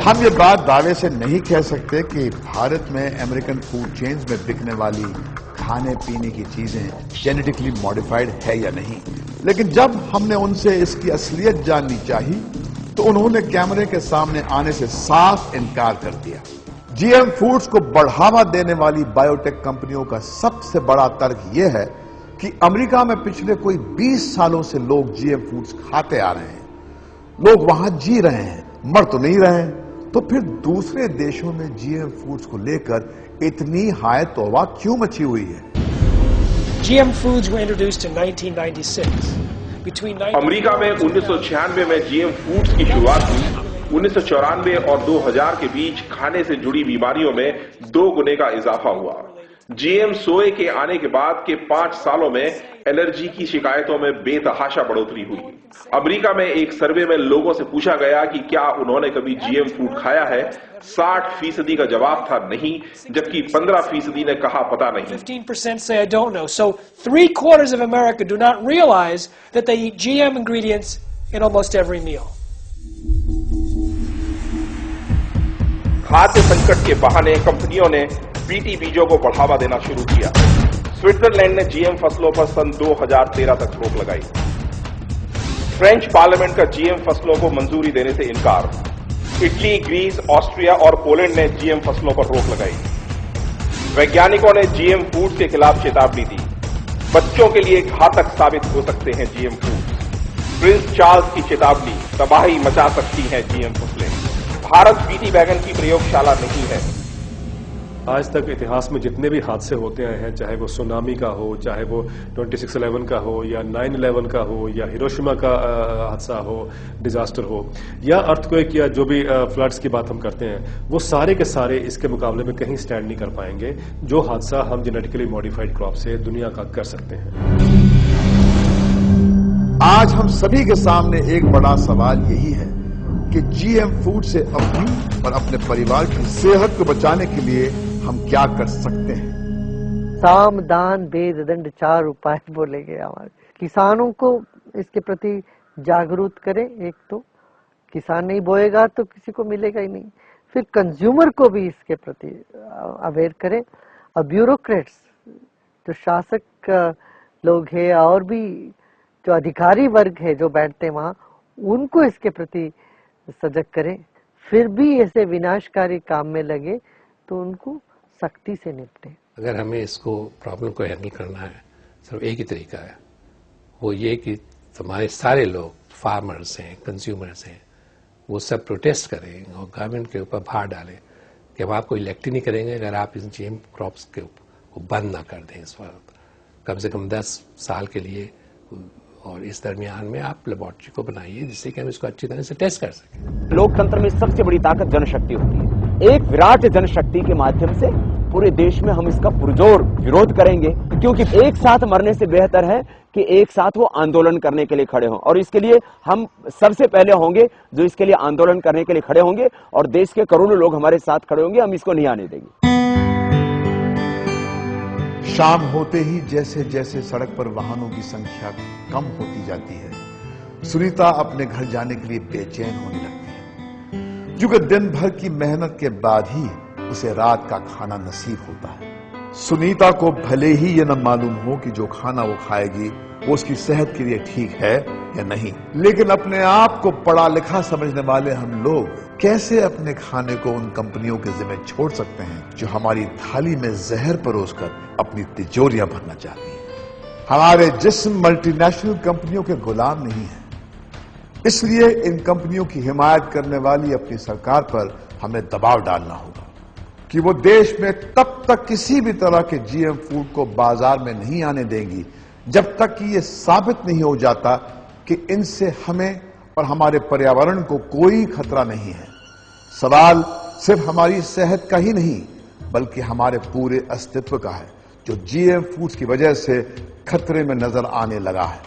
हम ये बात दावे से नहीं कह सकते कि भारत में अमेरिकन फूड चेन्स में बिकने वाली खाने पीने की चीजें जेनेटिकली मॉडिफाइड है या नहीं, लेकिन जब हमने उनसे इसकी असलियत जाननी चाहिए तो उन्होंने कैमरे के सामने आने से साफ इनकार कर दिया। जीएम फूड्स को बढ़ावा देने वाली बायोटेक कंपनियों का सबसे बड़ा तर्क यह है कि अमेरिका में पिछले कोई 20 सालों से लोग जीएम फूड्स खाते आ रहे हैं, लोग वहां जी रहे हैं, मर तो नहीं रहे हैं, तो फिर दूसरे देशों में जीएम फूड्स को लेकर इतनी हाय तौबा क्यों मची हुई है? GM foods were introduced in 1996. America में 1996 में जीएम फूड्स की शुरुआत हुई। 1994 और 2000 के बीच खाने से जुड़ी बीमारियों में 2 गुने का इजाफा हुआ। जीएम सोए के आने के बाद के 5 सालों में एलर्जी की शिकायतों में बेतहाशा बढ़ोतरी हुई। अमेरिका में एक सर्वे में लोगों से पूछा गया कि क्या उन्होंने कभी जीएम फूड खाया है। 60% का जवाब था नहीं, जबकि 15% ने कहा पता नहीं। 15% say I don't know. So 3/4 of America do not realize that they eat GM ingredients in almost every meal. खाद्य संकट के बहाने कंपनियों ने बीटी बीजों को बढ़ावा देना शुरू किया। स्विट्जरलैंड ने जीएम फसलों पर सन 2013 तक रोक लगाई। फ्रेंच पार्लियामेंट का जीएम फसलों को मंजूरी देने से इनकार। इटली, ग्रीस, ऑस्ट्रिया और पोलैंड ने जीएम फसलों पर रोक लगाई। वैज्ञानिकों ने जीएम फूड्स के खिलाफ चेतावनी दी। बच्चों के लिए घातक साबित हो सकते हैं जीएम फूड्स। प्रिंस चार्ल्स की चेतावनी, तबाही मचा सकती हैं जीएम फसलें। भारत बीटी वैगन की प्रयोगशाला नहीं है। आज तक इतिहास में जितने भी हादसे होते आए हैं, चाहे वो सुनामी का हो, चाहे वो 26/11 का हो, या 9/11 का हो, या हिरोशिमा का हादसा हो, डिजास्टर हो, या अर्थक्वेक, या जो भी फ्लड्स की बात हम करते हैं, वो सारे के सारे इसके मुकाबले में कहीं स्टैंड नहीं कर पाएंगे जो हादसा हम जेनेटिकली मॉडिफाइड क्रॉप से दुनिया का कर सकते हैं। आज हम सभी के सामने एक बड़ा सवाल यही है कि जीएम फूड से अपनी और अपने परिवार की सेहत को बचाने के लिए हम क्या कर सकते हैं? साम दान भेद दंड 4 उपाय बोले गए हमारे। किसानों को इसके प्रति जागरूक करें। एक तो किसान नहीं बोएगा तो किसी को मिलेगा ही नहीं, फिर कंज्यूमर को भी इसके प्रति अवेयर करें। और ब्यूरोक्रेट्स, जो शासक लोग हैं और भी जो अधिकारी वर्ग है जो बैठते हैं वहां, उनको इसके प्रति सजग करें। फिर भी ऐसे विनाशकारी काम में लगे तो उनको सख्ती से निपटे। अगर हमें इसको प्रॉब्लम को हैंडल करना है, सिर्फ एक ही तरीका है, वो ये कि हमारे सारे लोग, फार्मर्स हैं, कंज्यूमर्स हैं, वो सब प्रोटेस्ट करें और गवर्नमेंट के ऊपर भार डालें कि हम आपको इलेक्ट ही नहीं करेंगे अगर आप इन जीएम क्रॉप्स को बंद ना कर दें इस वक्त, कम से कम 10 साल के लिए। और इस दरमियान में आप लेबोरेटरी को बनाइए जिससे कि हम इसको अच्छी तरह से टेस्ट कर सकें। लोकतंत्र में सबसे बड़ी ताकत जनशक्ति होती है। एक विराट जनशक्ति के माध्यम से पूरे देश में हम इसका पुरजोर विरोध करेंगे, क्योंकि एक साथ मरने से बेहतर है कि एक साथ वो आंदोलन करने के लिए खड़े हों। और इसके लिए हम सबसे पहले होंगे जो इसके लिए आंदोलन करने के लिए खड़े होंगे, और देश के करोड़ों लोग हमारे साथ खड़े होंगे। हम इसको नहीं आने देंगे। शाम होते ही जैसे जैसे सड़क पर वाहनों की संख्या कम होती जाती है, सुनीता अपने घर जाने के लिए बेचैन होने लगती है, क्योंकि दिन भर की मेहनत के बाद ही उसे रात का खाना नसीब होता है। सुनीता को भले ही ये न मालूम हो कि जो खाना वो खाएगी वो उसकी सेहत के लिए ठीक है या नहीं, लेकिन अपने आप को पढ़ा लिखा समझने वाले हम लोग कैसे अपने खाने को उन कंपनियों के जिम्मे छोड़ सकते हैं जो हमारी थाली में जहर परोसकर अपनी तिजोरियां भरना चाहती हैं। हमारे जिस्म मल्टीनेशनल कंपनियों के गुलाम नहीं है, इसलिए इन कंपनियों की हिमायत करने वाली अपनी सरकार पर हमें दबाव डालना होगा कि वो देश में तब तक किसी भी तरह के जीएम फूड को बाजार में नहीं आने देंगी जब तक कि ये साबित नहीं हो जाता कि इनसे हमें और हमारे पर्यावरण को कोई खतरा नहीं है। सवाल सिर्फ हमारी सेहत का ही नहीं बल्कि हमारे पूरे अस्तित्व का है, जो जीएम फूड्स की वजह से खतरे में नजर आने लगा है।